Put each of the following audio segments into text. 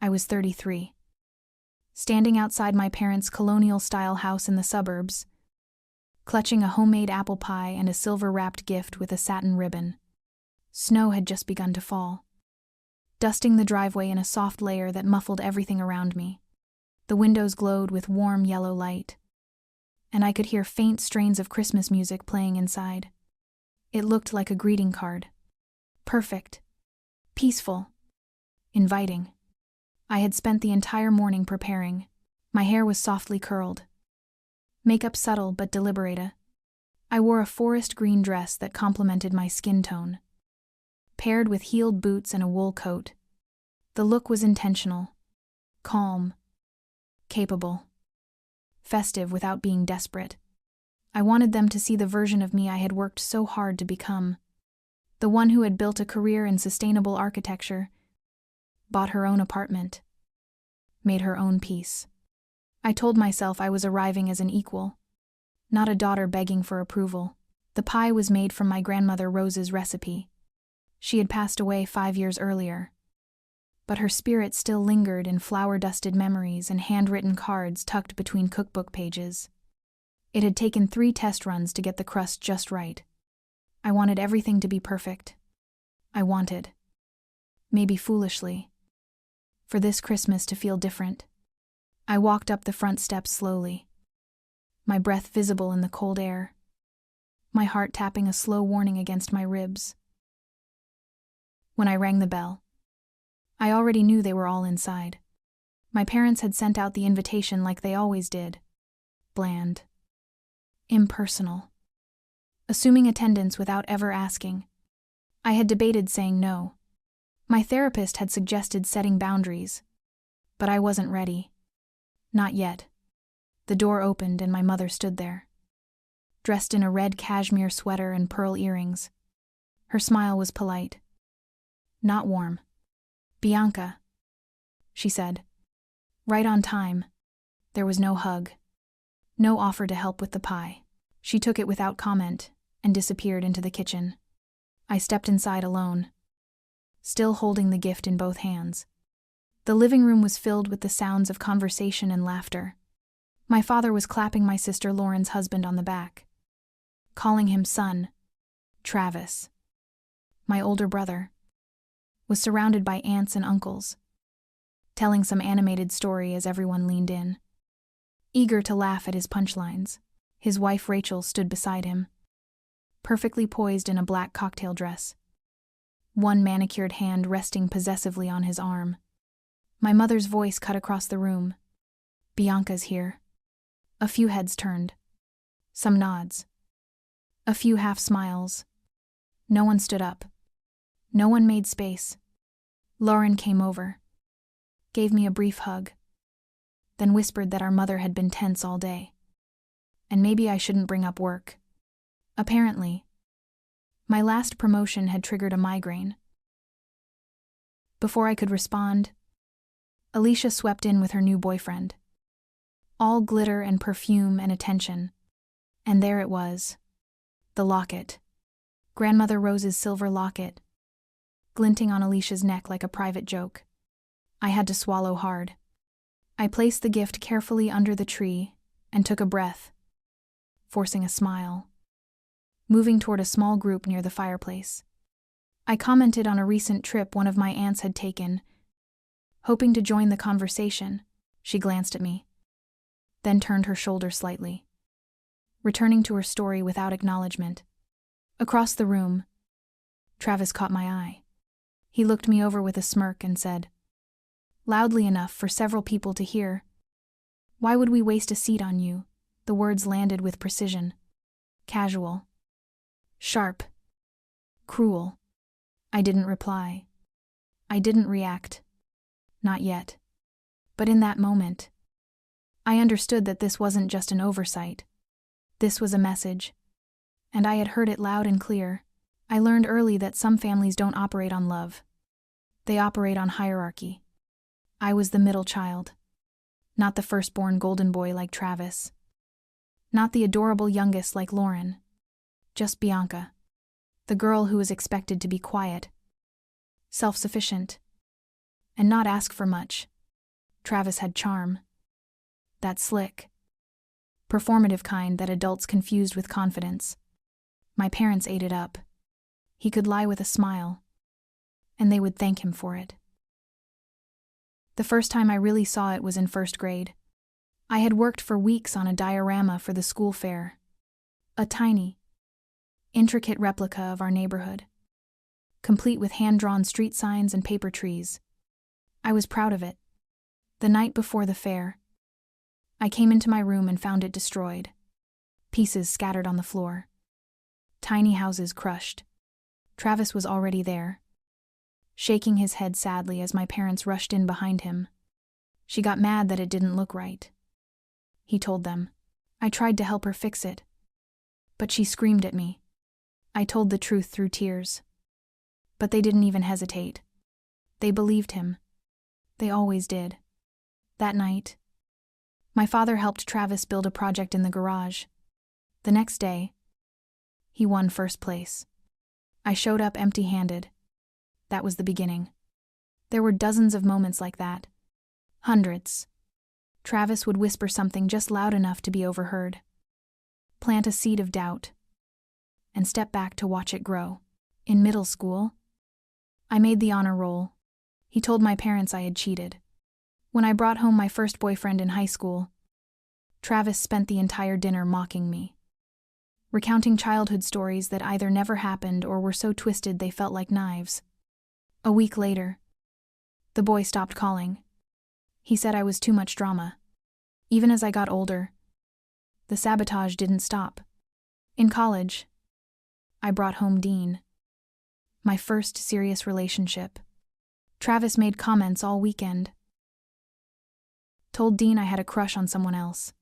I was 33. Standing outside my parents' colonial-style house in the suburbs, clutching a homemade apple pie and a silver-wrapped gift with a satin ribbon. Snow had just begun to fall, dusting the driveway in a soft layer that muffled everything around me. The windows glowed with warm yellow light, and I could hear faint strains of Christmas music playing inside. It looked like a greeting card. Perfect. Peaceful. Inviting. I had spent the entire morning preparing. My hair was softly curled. Makeup subtle but deliberate. I wore a forest green dress that complemented my skin tone, paired with heeled boots and a wool coat. The look was intentional, calm, capable, festive without being desperate. I wanted them to see the version of me I had worked so hard to become, the one who had built a career in sustainable architecture, bought her own apartment, made her own peace. I told myself I was arriving as an equal, not a daughter begging for approval. The pie was made from my grandmother Rose's recipe. She had passed away 5 years earlier, but her spirit still lingered in flour-dusted memories and handwritten cards tucked between cookbook pages. It had taken 3 test runs to get the crust just right. I wanted everything to be perfect. I wanted, maybe foolishly, for this Christmas to feel different. I walked up the front steps slowly, my breath visible in the cold air, my heart tapping a slow warning against my ribs. When I rang the bell, I already knew they were all inside. My parents had sent out the invitation like they always did. Bland. Impersonal. Assuming attendance without ever asking. I had debated saying no. My therapist had suggested setting boundaries, but I wasn't ready. Not yet. The door opened and my mother stood there, dressed in a red cashmere sweater and pearl earrings. Her smile was polite, not warm. "Bianca," she said. Right on time. There was no hug, no offer to help with the pie. She took it without comment and disappeared into the kitchen. I stepped inside alone, still holding the gift in both hands. The living room was filled with the sounds of conversation and laughter. My father was clapping my sister Lauren's husband on the back, calling him son. Travis, my older brother, was surrounded by aunts and uncles, telling some animated story as everyone leaned in, eager to laugh at his punchlines. His wife Rachel stood beside him, perfectly poised in a black cocktail dress, one manicured hand resting possessively on his arm. My mother's voice cut across the room. "Bianca's here." A few heads turned. Some nods. A few half smiles. No one stood up. No one made space. Lauren came over, gave me a brief hug, then whispered that our mother had been tense all day, and maybe I shouldn't bring up work. Apparently, my last promotion had triggered a migraine. Before I could respond, Alicia swept in with her new boyfriend. All glitter and perfume and attention. And there it was. The locket. Grandmother Rose's silver locket, glinting on Alicia's neck like a private joke. I had to swallow hard. I placed the gift carefully under the tree and took a breath, forcing a smile, moving toward a small group near the fireplace. I commented on a recent trip one of my aunts had taken, hoping to join the conversation. She glanced at me, then turned her shoulder slightly, returning to her story without acknowledgement. Across the room, Travis caught my eye. He looked me over with a smirk and said, loudly enough for several people to hear, "Why would we waste a seat on you?" The words landed with precision. Casual. Sharp. Cruel. I didn't reply. I didn't react. Not yet. But in that moment, I understood that this wasn't just an oversight. This was a message. And I had heard it loud and clear. I learned early that some families don't operate on love. They operate on hierarchy. I was the middle child. Not the firstborn golden boy like Travis. Not the adorable youngest like Lauren. Just Bianca. The girl who was expected to be quiet, self-sufficient, and not ask for much. Travis had charm. That slick, performative kind that adults confused with confidence. My parents ate it up. He could lie with a smile, and they would thank him for it. The first time I really saw it was in first grade. I had worked for weeks on a diorama for the school fair. A tiny, intricate replica of our neighborhood, complete with hand-drawn street signs and paper trees. I was proud of it. The night before the fair, I came into my room and found it destroyed. Pieces scattered on the floor. Tiny houses crushed. Travis was already there, shaking his head sadly as my parents rushed in behind him. She got mad that it didn't look right. He told them. I tried to help her fix it, but she screamed at me. I told the truth through tears. But they didn't even hesitate. They believed him. They always did. That night, my father helped Travis build a project in the garage. The next day, he won first place. I showed up empty-handed. That was the beginning. There were dozens of moments like that. Hundreds. Travis would whisper something just loud enough to be overheard, plant a seed of doubt, and step back to watch it grow. In middle school, I made the honor roll. He told my parents I had cheated. When I brought home my first boyfriend in high school, Travis spent the entire dinner mocking me, recounting childhood stories that either never happened or were so twisted they felt like knives. A week later, the boy stopped calling. He said I was too much drama. Even as I got older, the sabotage didn't stop. In college, I brought home Dean, my first serious relationship. Travis made comments all weekend. Told Dean I had a crush on someone else,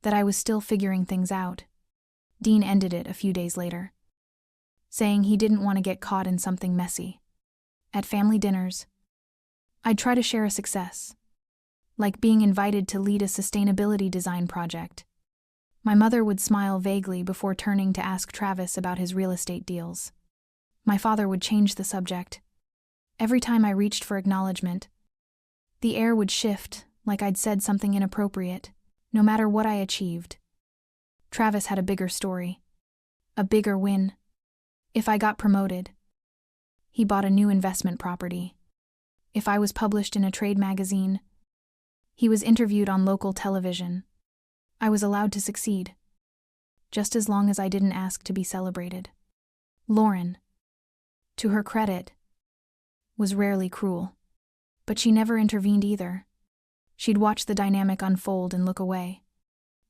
that I was still figuring things out. Dean ended it a few days later, saying he didn't want to get caught in something messy. At family dinners, I'd try to share a success, like being invited to lead a sustainability design project. My mother would smile vaguely before turning to ask Travis about his real estate deals. My father would change the subject. Every time I reached for acknowledgement, the air would shift, like I'd said something inappropriate, no matter what I achieved. Travis had a bigger story, a bigger win. If I got promoted, he bought a new investment property. If I was published in a trade magazine, he was interviewed on local television. I was allowed to succeed, just as long as I didn't ask to be celebrated. Lauren, to her credit, was rarely cruel, but she never intervened either. She'd watch the dynamic unfold and look away.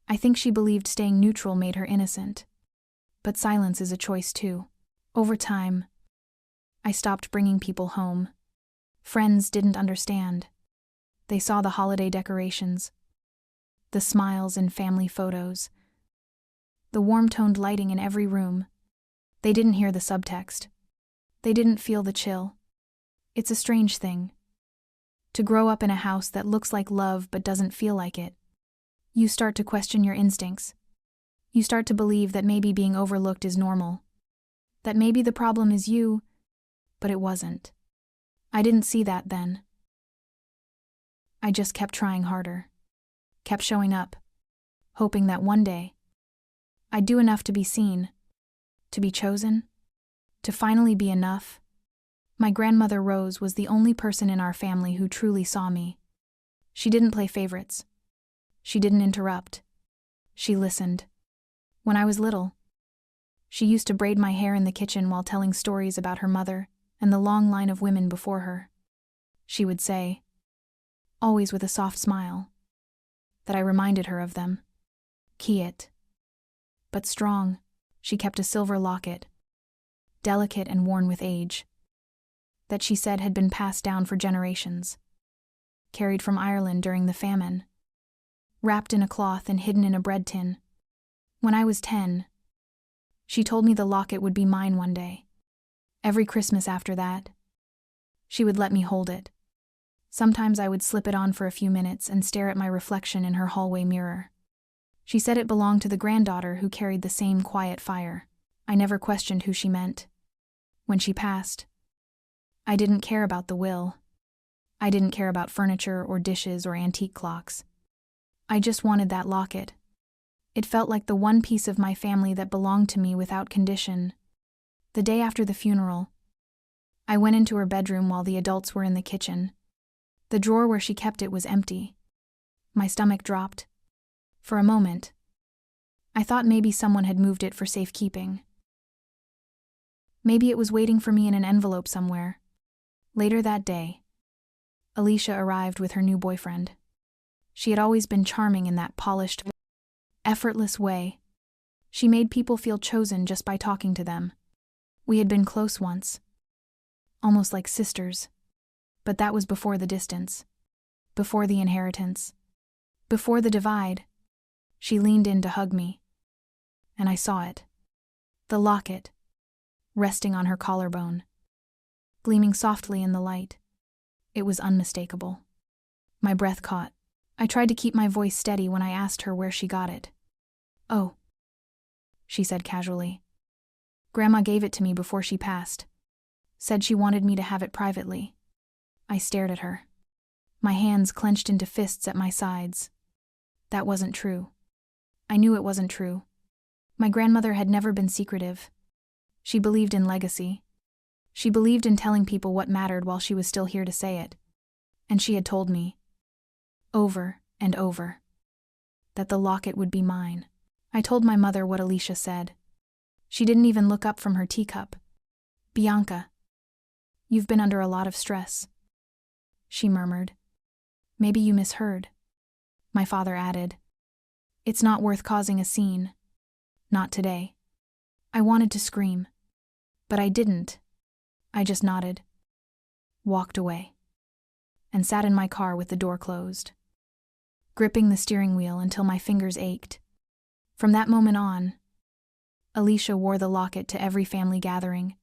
I think she believed staying neutral made her innocent, but silence is a choice too. Over time, I stopped bringing people home. Friends didn't understand. They saw the holiday decorations, the smiles in family photos, the warm-toned lighting in every room. They didn't hear the subtext. They didn't feel the chill. It's a strange thing, to grow up in a house that looks like love but doesn't feel like it. You start to question your instincts. You start to believe that maybe being overlooked is normal, that maybe the problem is you, but it wasn't. I didn't see that then. I just kept trying harder, kept showing up, hoping that one day I'd do enough to be seen, to be chosen, to finally be enough. My grandmother Rose was the only person in our family who truly saw me. She didn't play favorites. She didn't interrupt. She listened. When I was little, she used to braid my hair in the kitchen while telling stories about her mother and the long line of women before her. She would say, always with a soft smile, that I reminded her of them. Quiet, but strong. She kept a silver locket, delicate and worn with age, that she said had been passed down for generations, carried from Ireland during the famine, wrapped in a cloth and hidden in a bread tin. When I was 10, she told me the locket would be mine one day. Every Christmas after that, she would let me hold it. Sometimes I would slip it on for a few minutes and stare at my reflection in her hallway mirror. She said it belonged to the granddaughter who carried the same quiet fire. I never questioned who she meant. When she passed, I didn't care about the will. I didn't care about furniture or dishes or antique clocks. I just wanted that locket. It felt like the one piece of my family that belonged to me without condition. The day after the funeral, I went into her bedroom while the adults were in the kitchen. The drawer where she kept it was empty. My stomach dropped. For a moment, I thought maybe someone had moved it for safekeeping. Maybe it was waiting for me in an envelope somewhere. Later that day, Alicia arrived with her new boyfriend. She had always been charming in that polished, effortless way. She made people feel chosen just by talking to them. We had been close once, almost like sisters. But that was before the distance, before the inheritance, before the divide. She leaned in to hug me, and I saw it. The locket, resting on her collarbone, gleaming softly in the light. It was unmistakable. My breath caught. I tried to keep my voice steady when I asked her where she got it. "Oh," she said casually. "Grandma gave it to me before she passed. Said she wanted me to have it privately." I stared at her, my hands clenched into fists at my sides. That wasn't true. I knew it wasn't true. My grandmother had never been secretive. She believed in legacy. She believed in telling people what mattered while she was still here to say it. And she had told me, over and over, that the locket would be mine. I told my mother what Alicia said. She didn't even look up from her teacup. "Bianca, you've been under a lot of stress," she murmured. "Maybe you misheard." My father added, "It's not worth causing a scene. Not today." I wanted to scream, but I didn't. I just nodded, walked away, and sat in my car with the door closed, gripping the steering wheel until my fingers ached. From that moment on, Alicia wore the locket to every family gathering.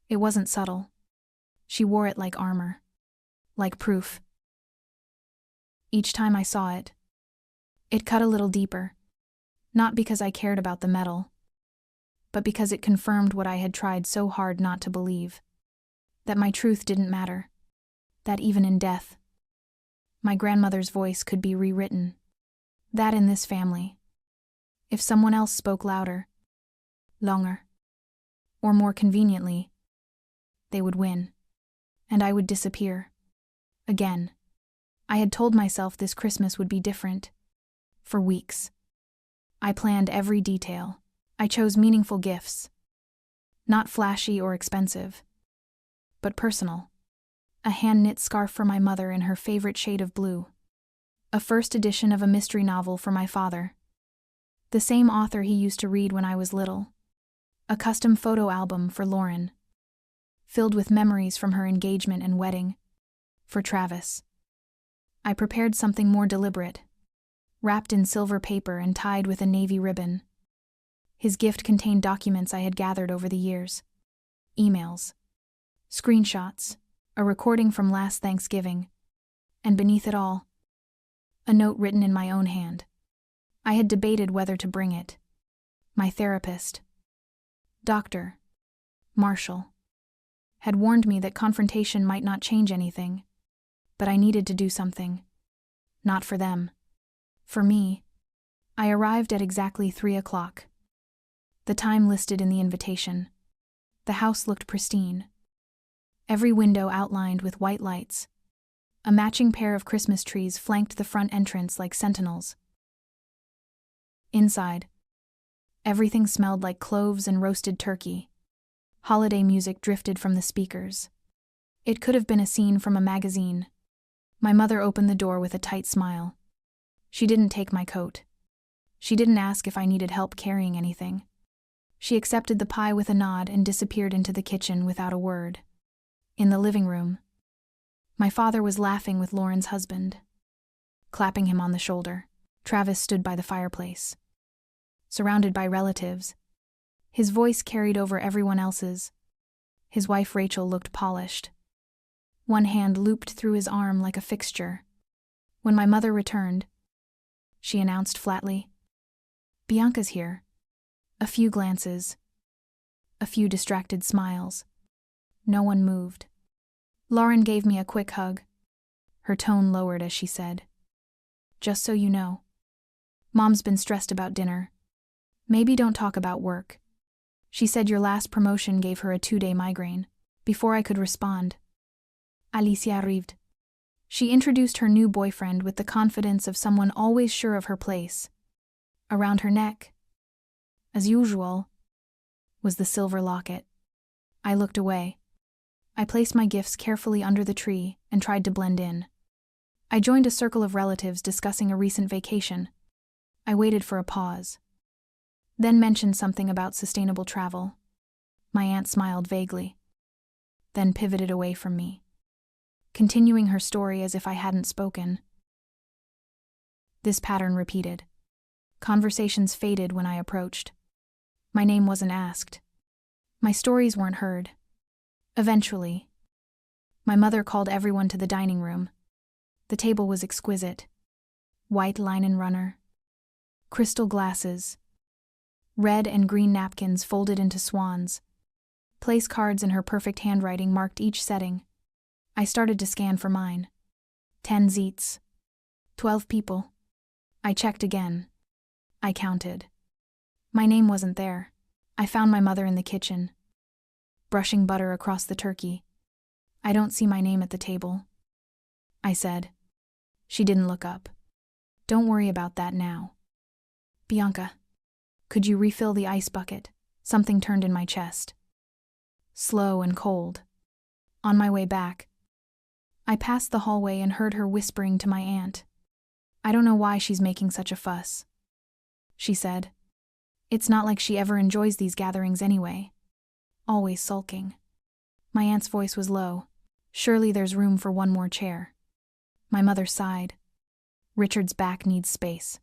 It wasn't subtle. She wore it like armor, like proof. Each time I saw it, it cut a little deeper, not because I cared about the metal, but because it confirmed what I had tried so hard not to believe, that my truth didn't matter, that even in death, my grandmother's voice could be rewritten. That in this family, if someone else spoke louder, longer, or more conveniently, they would win, and I would disappear. Again. I had told myself this Christmas would be different. For weeks. I planned every detail. I chose meaningful gifts. Not flashy or expensive, but personal. A hand-knit scarf for my mother in her favorite shade of blue. A first edition of a mystery novel for my father. The same author he used to read when I was little. A custom photo album for Lauren, filled with memories from her engagement and wedding. For Travis, I prepared something more deliberate, wrapped in silver paper and tied with a navy ribbon. His gift contained documents I had gathered over the years. Emails, screenshots, a recording from last Thanksgiving, and beneath it all, a note written in my own hand. I had debated whether to bring it. My therapist, Dr. Marshall, had warned me that confrontation might not change anything, but I needed to do something. Not for them. For me. I arrived at exactly 3 o'clock. The time listed in the invitation. The house looked pristine. Every window outlined with white lights. A matching pair of Christmas trees flanked the front entrance like sentinels. Inside, everything smelled like cloves and roasted turkey. Holiday music drifted from the speakers. It could have been a scene from a magazine. My mother opened the door with a tight smile. She didn't take my coat. She didn't ask if I needed help carrying anything. She accepted the pie with a nod and disappeared into the kitchen without a word. In the living room, my father was laughing with Lauren's husband, clapping him on the shoulder. Travis stood by the fireplace, surrounded by relatives. His voice carried over everyone else's. His wife Rachel looked polished. One hand looped through his arm like a fixture. When my mother returned, she announced flatly, "Bianca's here." A few glances. A few distracted smiles. No one moved. Lauren gave me a quick hug. Her tone lowered as she said, "Just so you know, Mom's been stressed about dinner. Maybe don't talk about work. She said your last promotion gave her a 2-day migraine." Before I could respond, Alicia arrived. She introduced her new boyfriend with the confidence of someone always sure of her place. Around her neck, as usual, was the silver locket. I looked away. I placed my gifts carefully under the tree and tried to blend in. I joined a circle of relatives discussing a recent vacation. I waited for a pause, then mentioned something about sustainable travel. My aunt smiled vaguely, then pivoted away from me, continuing her story as if I hadn't spoken. This pattern repeated. Conversations faded when I approached. My name wasn't asked. My stories weren't heard. Eventually, my mother called everyone to the dining room. The table was exquisite. White linen runner, crystal glasses, red and green napkins folded into swans. Place cards in her perfect handwriting marked each setting. I started to scan for mine. 10 seats. 12 people. I checked again. I counted. My name wasn't there. I found my mother in the kitchen, brushing butter across the turkey. "I don't see my name at the table," I said. She didn't look up. "Don't worry about that now. Bianca, could you refill the ice bucket?" Something turned in my chest. Slow and cold. On my way back, I passed the hallway and heard her whispering to my aunt. "I don't know why she's making such a fuss," she said. "It's not like she ever enjoys these gatherings anyway. Always sulking." My aunt's voice was low. "Surely there's room for one more chair." My mother sighed. "Richard's back needs space."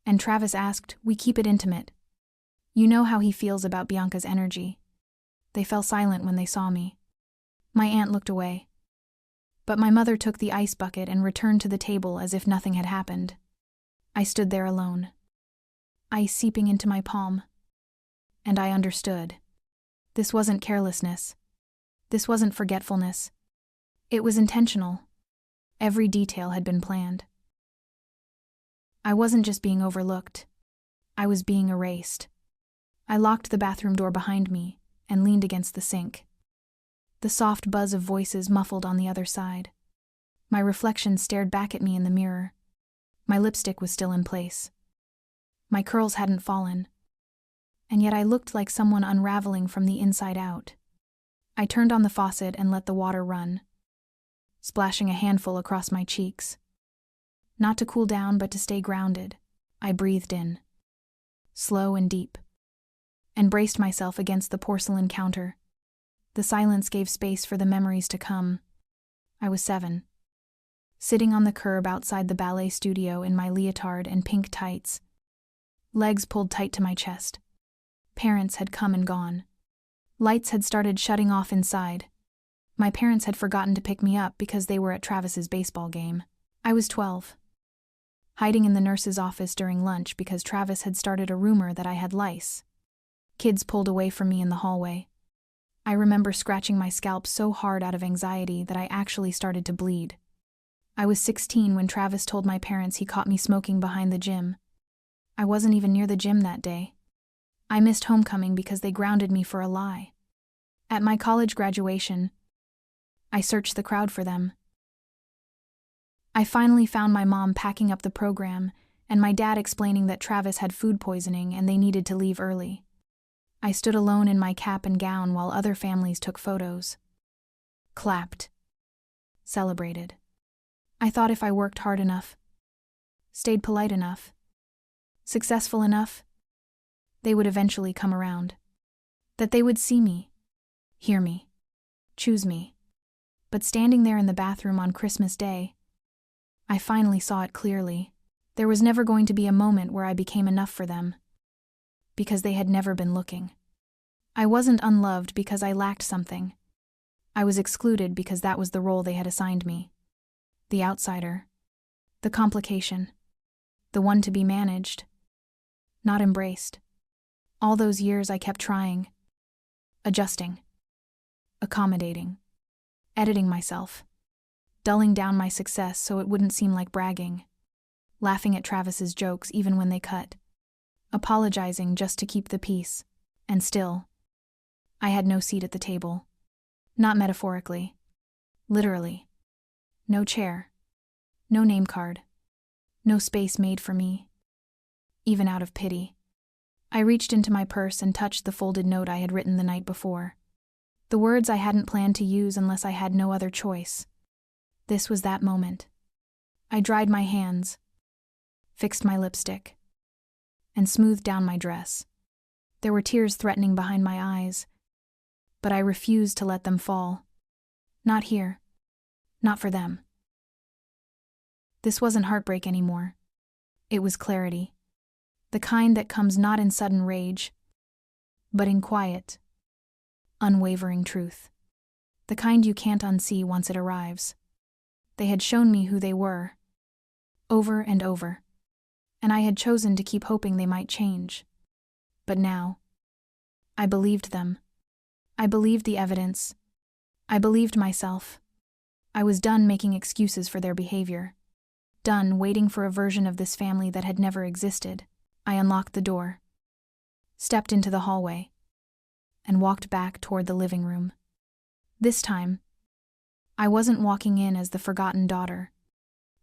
And Travis asked, "We keep it intimate. You know how he feels about Bianca's energy." They fell silent when they saw me. My aunt looked away. But my mother took the ice bucket and returned to the table as if nothing had happened. I stood there alone, ice seeping into my palm. And I understood. This wasn't carelessness. This wasn't forgetfulness. It was intentional. Every detail had been planned. I wasn't just being overlooked. I was being erased. I locked the bathroom door behind me and leaned against the sink. The soft buzz of voices muffled on the other side. My reflection stared back at me in the mirror. My lipstick was still in place. My curls hadn't fallen. And yet I looked like someone unraveling from the inside out. I turned on the faucet and let the water run, splashing a handful across my cheeks. Not to cool down, but to stay grounded, I breathed in, slow and deep, and braced myself against the porcelain counter. The silence gave space for the memories to come. I was 7, sitting on the curb outside the ballet studio in my leotard and pink tights, legs pulled tight to my chest. Parents had come and gone. Lights had started shutting off inside. My parents had forgotten to pick me up because they were at Travis's baseball game. I was 12, hiding in the nurse's office during lunch because Travis had started a rumor that I had lice. Kids pulled away from me in the hallway. I remember scratching my scalp so hard out of anxiety that I actually started to bleed. I was 16 when Travis told my parents he caught me smoking behind the gym. I wasn't even near the gym that day. I missed homecoming because they grounded me for a lie. At my college graduation, I searched the crowd for them. I finally found my mom packing up the program and my dad explaining that Travis had food poisoning and they needed to leave early. I stood alone in my cap and gown while other families took photos, clapped, celebrated. I thought if I worked hard enough, stayed polite enough, successful enough, they would eventually come around. That they would see me, hear me, choose me. But standing there in the bathroom on Christmas Day, I finally saw it clearly. There was never going to be a moment where I became enough for them, because they had never been looking. I wasn't unloved because I lacked something. I was excluded because that was the role they had assigned me. The outsider, the complication, the one to be managed, not embraced. All those years I kept trying, adjusting, accommodating, editing myself, dulling down my success so it wouldn't seem like bragging, laughing at Travis's jokes even when they cut, apologizing just to keep the peace, and still, I had no seat at the table. Not metaphorically. Literally. No chair. No name card. No space made for me. Even out of pity. I reached into my purse and touched the folded note I had written the night before. The words I hadn't planned to use unless I had no other choice. This was that moment. I dried my hands, fixed my lipstick, and smoothed down my dress. There were tears threatening behind my eyes, but I refused to let them fall. Not here. Not for them. This wasn't heartbreak anymore. It was clarity. The kind that comes not in sudden rage, but in quiet, unwavering truth. The kind you can't unsee once it arrives. They had shown me who they were, over and over, and I had chosen to keep hoping they might change. But now, I believed them. I believed the evidence. I believed myself. I was done making excuses for their behavior. Done waiting for a version of this family that had never existed. I unlocked the door, stepped into the hallway, and walked back toward the living room. This time, I wasn't walking in as the forgotten daughter.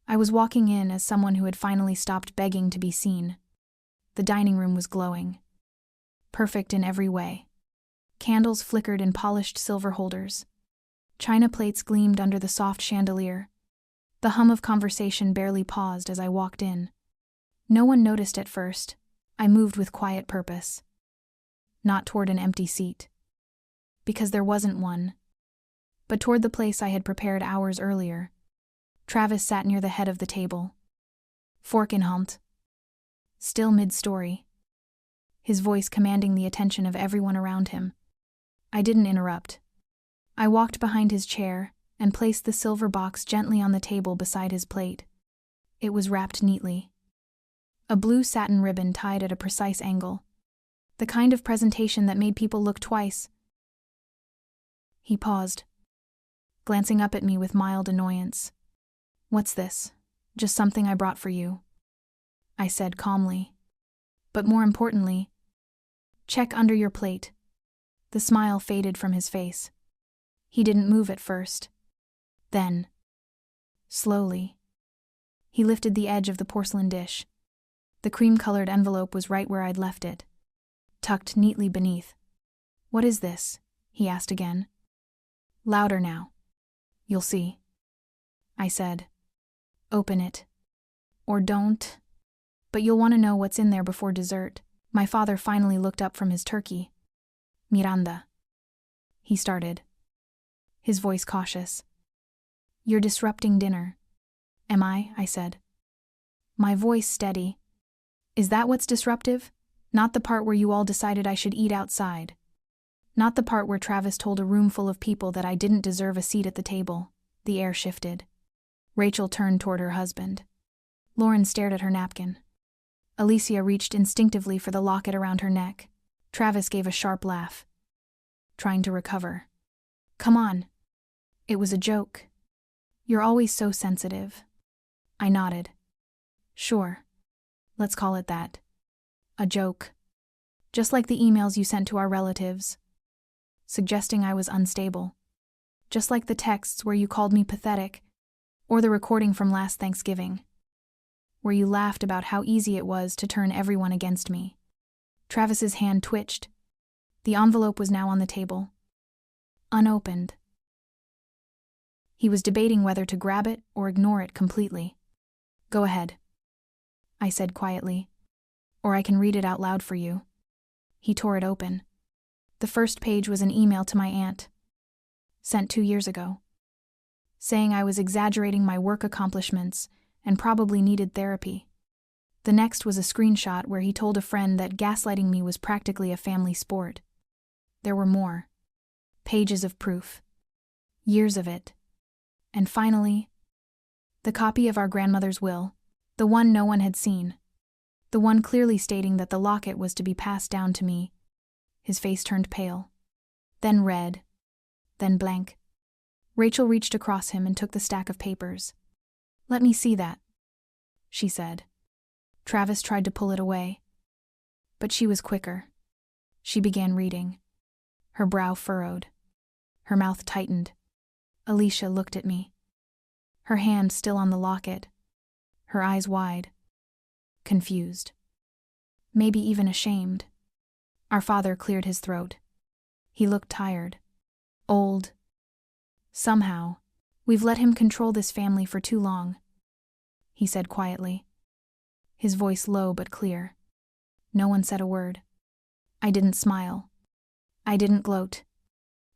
I was walking in as someone who had finally stopped begging to be seen. The dining room was glowing. Perfect in every way. Candles flickered in polished silver holders. China plates gleamed under the soft chandelier. The hum of conversation barely paused as I walked in. No one noticed at first. I moved with quiet purpose. Not toward an empty seat, because there wasn't one, but toward the place I had prepared hours earlier. Travis sat near the head of the table, fork in hand, still mid-story, his voice commanding the attention of everyone around him. I didn't interrupt. I walked behind his chair and placed the silver box gently on the table beside his plate. It was wrapped neatly. A blue satin ribbon tied at a precise angle. The kind of presentation that made people look twice. He paused, glancing up at me with mild annoyance. "What's this? Just something I brought for you," I said calmly. "But more importantly, check under your plate." The smile faded from his face. He didn't move at first. Then, slowly, he lifted the edge of the porcelain dish. The cream-colored envelope was right where I'd left it, tucked neatly beneath. "What is this?" he asked again. Louder now. "You'll see," I said. "Open it. Or don't. But you'll want to know what's in there before dessert." My father finally looked up from his turkey. "Miranda," he started, his voice cautious. "You're disrupting dinner." "Am I?" said. My voice steady. "Is that what's disruptive? Not the part where you all decided I should eat outside. Not the part where Travis told a room full of people that I didn't deserve a seat at the table." The air shifted. Rachel turned toward her husband. Lauren stared at her napkin. Alicia reached instinctively for the locket around her neck. Travis gave a sharp laugh, trying to recover. "Come on. It was a joke. You're always so sensitive." I nodded. "Sure. Let's call it that. A joke. Just like the emails you sent to our relatives, suggesting I was unstable. Just like the texts where you called me pathetic, or the recording from last Thanksgiving, where you laughed about how easy it was to turn everyone against me." Travis's hand twitched. The envelope was now on the table, unopened. He was debating whether to grab it or ignore it completely. "Go ahead," I said quietly, "or I can read it out loud for you." He tore it open. The first page was an email to my aunt, sent 2 years ago, saying I was exaggerating my work accomplishments and probably needed therapy. The next was a screenshot where he told a friend that gaslighting me was practically a family sport. There were more. Pages of proof. Years of it. And finally, the copy of our grandmother's will, the one no one had seen, the one clearly stating that the locket was to be passed down to me. His face turned pale, then red, then blank. Rachel reached across him and took the stack of papers. "Let me see that," she said. Travis tried to pull it away, but she was quicker. She began reading. Her brow furrowed. Her mouth tightened. Alicia looked at me. Her hand still on the locket. Her eyes wide. Confused. Maybe even ashamed. Our father cleared his throat. He looked tired. Old. "Somehow, we've let him control this family for too long," he said quietly. His voice low but clear. No one said a word. I didn't smile. I didn't gloat.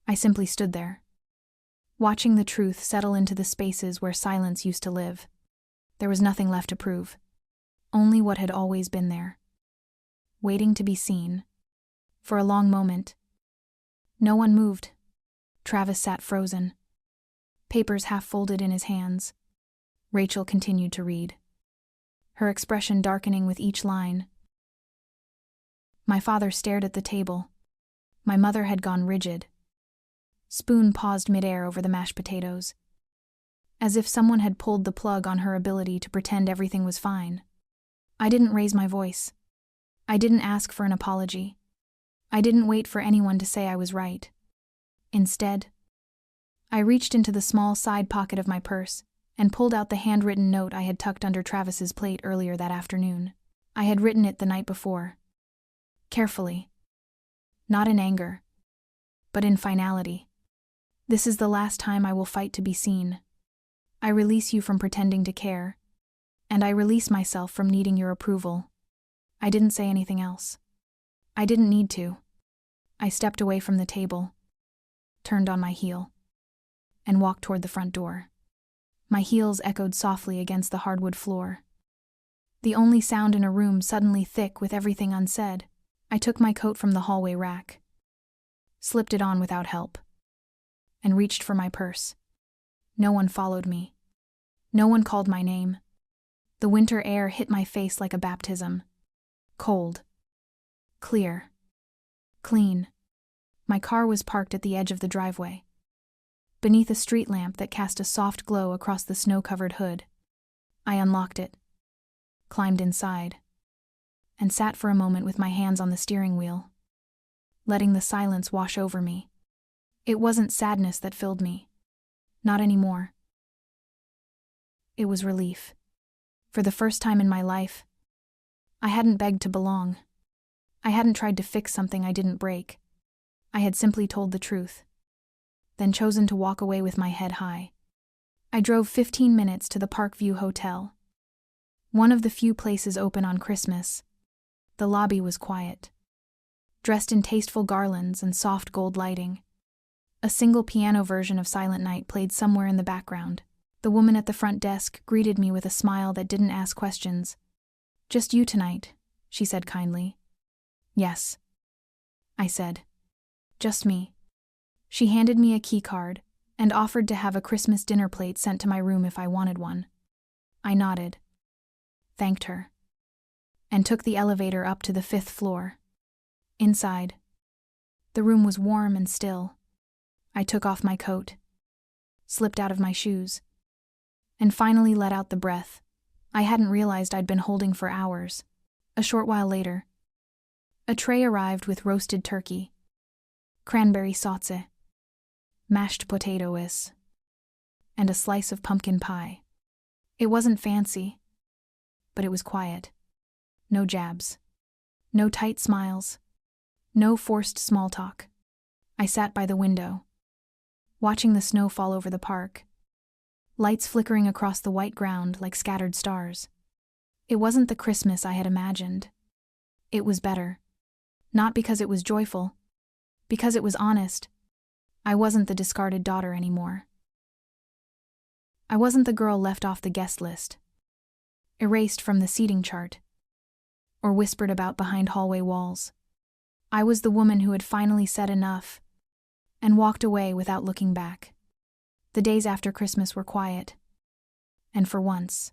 I simply stood there, watching the truth settle into the spaces where silence used to live. There was nothing left to prove. Only what had always been there. Waiting to be seen. For a long moment. No one moved. Travis sat frozen. Papers half folded in his hands. Rachel continued to read, her expression darkening with each line. My father stared at the table. My mother had gone rigid. Spoon paused midair over the mashed potatoes, as if someone had pulled the plug on her ability to pretend everything was fine. I didn't raise my voice. I didn't ask for an apology. I didn't wait for anyone to say I was right. Instead, I reached into the small side pocket of my purse and pulled out the handwritten note I had tucked under Travis's plate earlier that afternoon. I had written it the night before. Carefully. Not in anger, but in finality. This is the last time I will fight to be seen. I release you from pretending to care, and I release myself from needing your approval. I didn't say anything else. I didn't need to. I stepped away from the table, turned on my heel, and walked toward the front door. My heels echoed softly against the hardwood floor. The only sound in a room suddenly thick with everything unsaid. I took my coat from the hallway rack, slipped it on without help, and reached for my purse. No one followed me. No one called my name. The winter air hit my face like a baptism. Cold. Clear. Clean. My car was parked at the edge of the driveway, beneath a street lamp that cast a soft glow across the snow-covered hood. I unlocked it, climbed inside, and sat for a moment with my hands on the steering wheel, letting the silence wash over me. It wasn't sadness that filled me. Not anymore. It was relief. For the first time in my life, I hadn't begged to belong. I hadn't tried to fix something I didn't break. I had simply told the truth, then chosen to walk away with my head high. I drove 15 minutes to the Parkview Hotel, one of the few places open on Christmas. The lobby was quiet, dressed in tasteful garlands and soft gold lighting. A single piano version of Silent Night played somewhere in the background. The woman at the front desk greeted me with a smile that didn't ask questions. "Just you tonight," she said kindly. "Yes," I said. "Just me." She handed me a key card and offered to have a Christmas dinner plate sent to my room if I wanted one. I nodded, thanked her, and took the elevator up to the 5th floor. Inside, the room was warm and still. I took off my coat, slipped out of my shoes, and finally let out the breath I hadn't realized I'd been holding for hours. A short while later, a tray arrived with roasted turkey, cranberry sauce, mashed potatoes, and a slice of pumpkin pie. It wasn't fancy, but it was quiet. No jabs, no tight smiles, no forced small talk. I sat by the window, watching the snow fall over the park, lights flickering across the white ground like scattered stars. It wasn't the Christmas I had imagined. It was better. Not because it was joyful, because it was honest. I wasn't the discarded daughter anymore. I wasn't the girl left off the guest list, erased from the seating chart, or whispered about behind hallway walls. I was the woman who had finally said enough and walked away without looking back. The days after Christmas were quiet, and for once,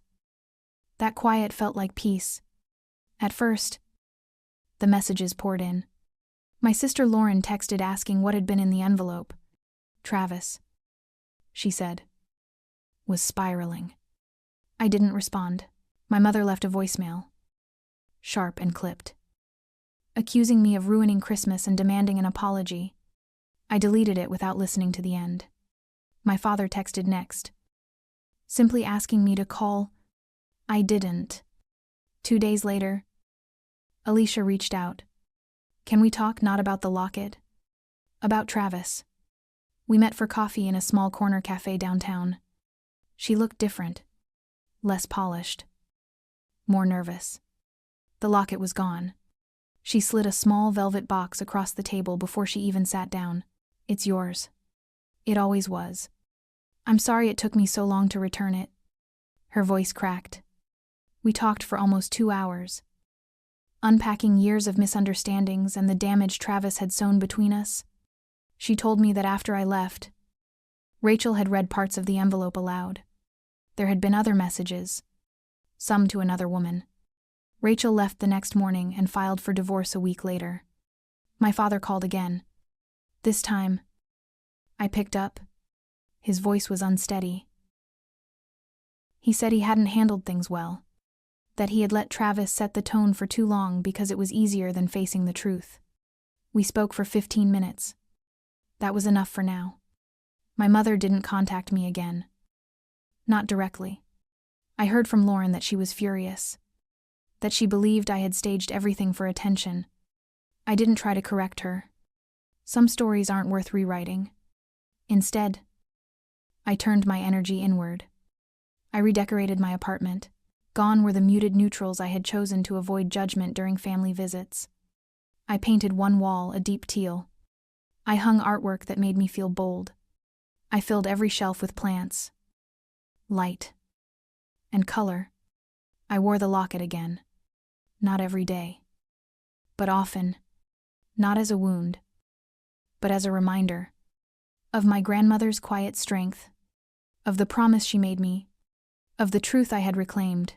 that quiet felt like peace. At first, the messages poured in. My sister Lauren texted asking what had been in the envelope. "Travis," she said, was spiraling. I didn't respond. My mother left a voicemail, sharp and clipped, accusing me of ruining Christmas and demanding an apology. I deleted it without listening to the end. My father texted next, simply asking me to call. I didn't. 2 days later, Alicia reached out. Can we talk, not about the locket? About Travis. We met for coffee in a small corner cafe downtown. She looked different, less polished, more nervous. The locket was gone. She slid a small velvet box across the table before she even sat down. It's yours. It always was. I'm sorry it took me so long to return it. Her voice cracked. We talked for almost 2 hours, unpacking years of misunderstandings and the damage Travis had sown between us. She told me that after I left, Rachel had read parts of the envelope aloud. There had been other messages, some to another woman. Rachel left the next morning and filed for divorce a week later. My father called again. This time, I picked up. His voice was unsteady. He said he hadn't handled things well, that he had let Travis set the tone for too long because it was easier than facing the truth. We spoke for 15 minutes. That was enough for now. My mother didn't contact me again. Not directly. I heard from Lauren that she was furious, that she believed I had staged everything for attention. I didn't try to correct her. Some stories aren't worth rewriting. Instead, I turned my energy inward. I redecorated my apartment. Gone were the muted neutrals I had chosen to avoid judgment during family visits. I painted one wall a deep teal. I hung artwork that made me feel bold. I filled every shelf with plants, light, and color. I wore the locket again. Not every day, but often. Not as a wound, but as a reminder of my grandmother's quiet strength, of the promise she made me, of the truth I had reclaimed.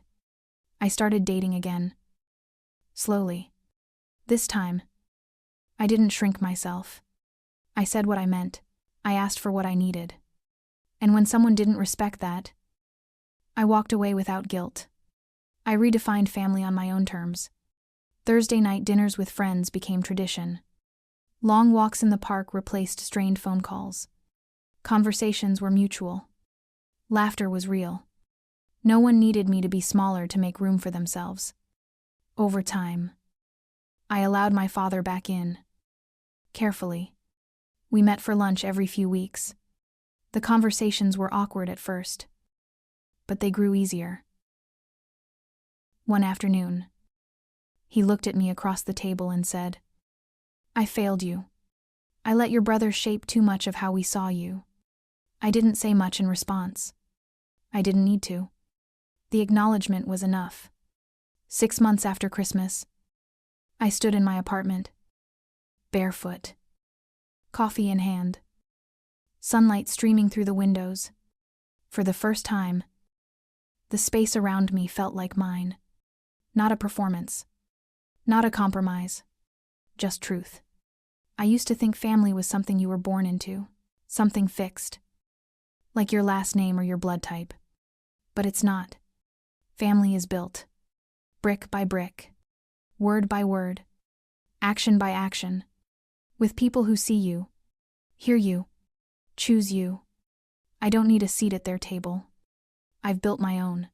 I started dating again. Slowly. This time, I didn't shrink myself. I said what I meant. I asked for what I needed. And when someone didn't respect that, I walked away without guilt. I redefined family on my own terms. Thursday night dinners with friends became tradition. Long walks in the park replaced strained phone calls. Conversations were mutual. Laughter was real. No one needed me to be smaller to make room for themselves. Over time, I allowed my father back in. Carefully. We met for lunch every few weeks. The conversations were awkward at first, but they grew easier. One afternoon, he looked at me across the table and said, I failed you. I let your brother shape too much of how we saw you. I didn't say much in response. I didn't need to. The acknowledgement was enough. 6 months after Christmas, I stood in my apartment, barefoot, coffee in hand, sunlight streaming through the windows. For the first time, the space around me felt like mine. Not a performance, not a compromise, just truth. I used to think family was something you were born into, something fixed, like your last name or your blood type. But it's not. Family is built, brick by brick, word by word, action by action, with people who see you, hear you, choose you. I don't need a seat at their table. I've built my own.